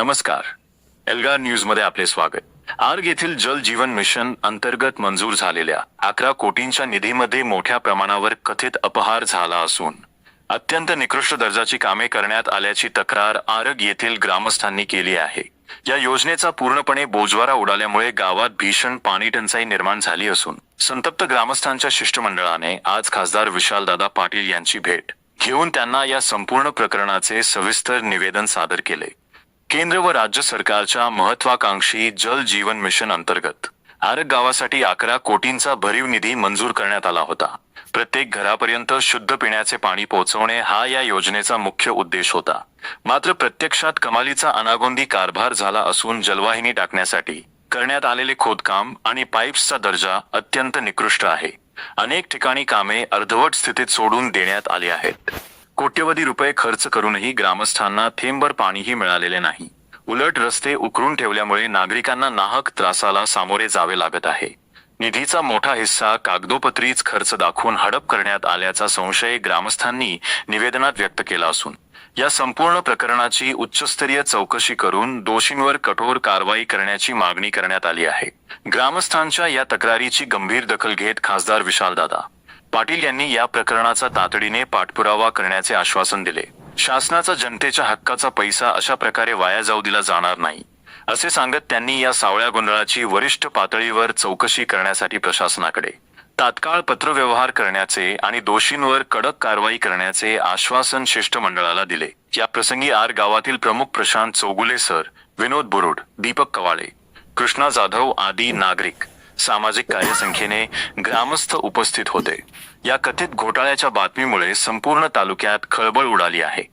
नमस्कार. एल्गार न्यूजमध्ये आपले स्वागत. आर्ग येथील जल जीवन मिशन अंतर्गत मंजूर झालेल्या 11 कोटींच्या निधीमध्ये मोठ्या प्रमाणावर कथित अपहार झाला असून अत्यंत निकृष्ट दर्जाची कामे करण्यात आल्याची तक्रार आर्ग येथील ग्रामस्थांनी केली आहे. या योजनेचा पूर्णपणे बोजवारा उडाल्यामुळे गावात भीषण पाणी टंचाई निर्माण झाली असून संतप्त ग्रामस्थांच्या शिष्टमंडळाने आज खासदार विशालदादा पाटील यांची भेट घेऊन त्यांना या संपूर्ण प्रकरणाचे सविस्तर निवेदन सादर केले. केंद्र व राज्य सरकारच्या महत्वाकांक्षी जल जीवन मिशन अंतर्गत आर्ग गावासाठी 11 कोटींचा भरीव निधी मंजूर करण्यात आला होता. प्रत्येक घरापर्यंत शुद्ध पिण्याचे पाणी पोहोचवणे हा या योजनेचा मुख्य उद्देश होता. मात्र प्रत्यक्षात कमालीचा अनागोंदी कारभार झाला असून जलवाहिनी टाकण्यासाठी करण्यात आलेले खोदकाम आणि पाईप्सचा दर्जा अत्यंत निकृष्ट आहे. अनेक ठिकाणी कामे अर्धवट स्थितीत सोडून देण्यात आली आहेत. कोट्यवधी रुपये खर्च करूनही ग्रामस्थांना थेंबभर पाणीही मिळालेले नाही. उलट रस्ते उकरून ठेवल्यामुळे नागरिकांना नाहक त्रासाला सामोरे जावे लागत आहे. निधीचा मोठा हिस्सा कागदोपत्रीच खर्च दाखवून हडप करण्यात आल्याचा संशय ग्रामस्थांनी निवेदनात व्यक्त केला असून या संपूर्ण प्रकरणाची उच्चस्तरीय चौकशी करून दोषींवर कठोर कारवाई करण्याची मागणी करण्यात आली आहे. ग्रामस्थांच्या या तक्रारीची गंभीर दखल घेत खासदार विशालदादा पाटील यांनी या प्रकरणाचा तातडीने पाठपुरावा करण्याचे आश्वासन दिले. शासनाचा जनतेच्या हक्काचा पैसा अशा प्रकारे वाया जाऊ दिला जाणार नाही असे सांगत त्यांनी या सावळ्या गोंधळाची वरिष्ठ पातळीवर चौकशी करण्यासाठी प्रशासनाकडे तात्काळ पत्रव्यवहार करण्याचे आणि दोषींवर कडक कारवाई करण्याचे आश्वासन शिष्टमंडळाला दिले. या प्रसंगी आर्ग गावातील प्रमुख प्रशांत चौगुले सर, विनोद बुरुड, दीपक कवाळे, कृष्णा जाधव आदी नागरिक, सामाजिक कार्यसंख्येने ग्रामस्थ उपस्थित होते. या कथित घोटाळ्याच्या बातमीमुळे संपूर्ण तालुक्यात खळबळ उडाली आहे.